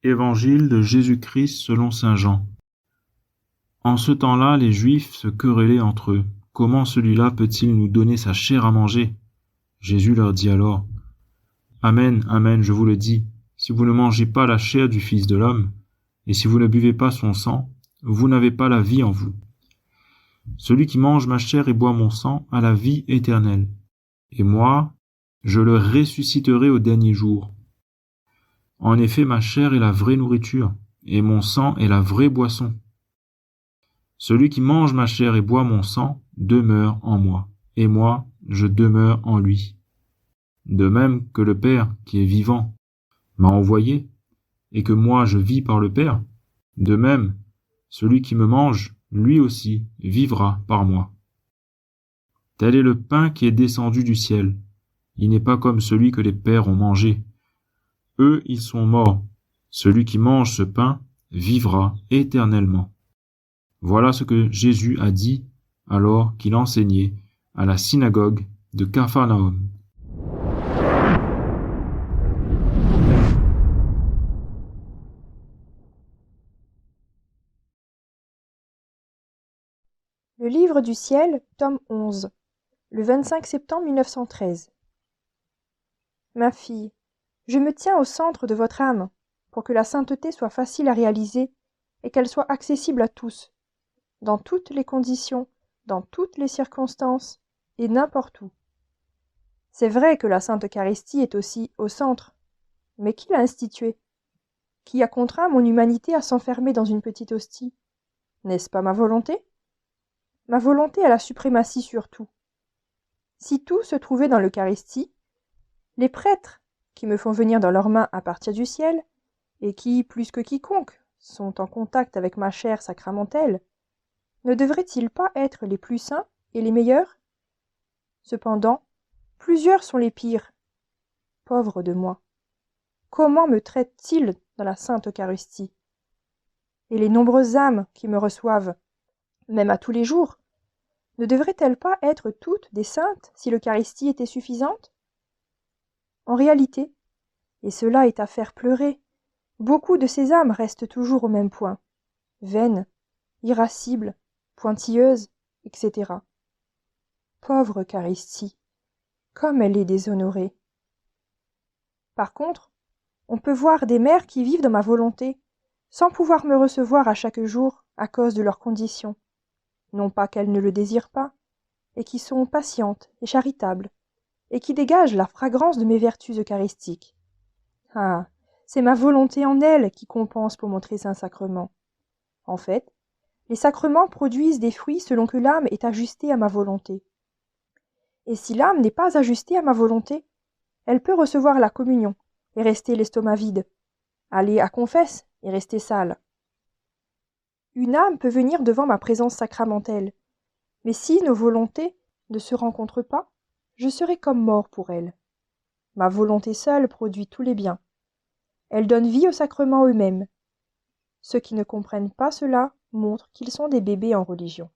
Évangile de Jésus-Christ selon saint Jean. En ce temps-là, les Juifs se querellaient entre eux. Comment celui-là peut-il nous donner sa chair à manger? Jésus leur dit alors: Amen, amen, je vous le dis, si vous ne mangez pas la chair du Fils de l'homme, et si vous ne buvez pas son sang, vous n'avez pas la vie en vous. Celui qui mange ma chair et boit mon sang a la vie éternelle, et moi, je le ressusciterai au dernier jour. En effet, ma chair est la vraie nourriture, et mon sang est la vraie boisson. Celui qui mange ma chair et boit mon sang demeure en moi, et moi, je demeure en lui. De même que le Père, qui est vivant, m'a envoyé, et que moi je vis par le Père, de même, celui qui me mange, lui aussi, vivra par moi. Tel est le pain qui est descendu du ciel. Il n'est pas comme celui que les pères ont mangé. Eux, ils sont morts. Celui qui mange ce pain vivra éternellement. Voilà ce que Jésus a dit alors qu'il enseignait à la synagogue de Capharnaüm. Le Livre du ciel, tome 11, le 25 septembre 1913. Ma fille, je me tiens au centre de votre âme, pour que la sainteté soit facile à réaliser et qu'elle soit accessible à tous, dans toutes les conditions, dans toutes les circonstances et n'importe où. C'est vrai que la Sainte Eucharistie est aussi au centre, mais qui l'a instituée? Qui a contraint mon humanité à s'enfermer dans une petite hostie? N'est-ce pas ma volonté? Ma volonté a la suprématie sur tout. Si tout se trouvait dans l'Eucharistie, les prêtres, qui me font venir dans leurs mains à partir du ciel, et qui, plus que quiconque, sont en contact avec ma chair sacramentelle, ne devraient-ils pas être les plus saints et les meilleurs? Cependant, plusieurs sont les pires. Pauvre de moi! Comment me traitent-ils dans la Sainte Eucharistie? Et les nombreuses âmes qui me reçoivent, même à tous les jours, ne devraient-elles pas être toutes des saintes si l'Eucharistie était suffisante? En réalité, et cela est à faire pleurer, beaucoup de ces âmes restent toujours au même point, vaines, irascibles, pointilleuses, etc. Pauvre Eucharistie, comme elle est déshonorée! Par contre, on peut voir des mères qui vivent dans ma volonté, sans pouvoir me recevoir à chaque jour à cause de leurs conditions, non pas qu'elles ne le désirent pas, et qui sont patientes et charitables, et qui dégagent la fragrance de mes vertus eucharistiques. Ah, c'est ma volonté en elles qui compense pour mon très saint sacrement. En fait, les sacrements produisent des fruits selon que l'âme est ajustée à ma volonté. Et si l'âme n'est pas ajustée à ma volonté, elle peut recevoir la communion et rester l'estomac vide, aller à confesse et rester sale. Une âme peut venir devant ma présence sacramentelle, mais si nos volontés ne se rencontrent pas, je serai comme mort pour elle. Ma volonté seule produit tous les biens. Elle donne vie aux sacrements eux-mêmes. Ceux qui ne comprennent pas cela montrent qu'ils sont des bébés en religion.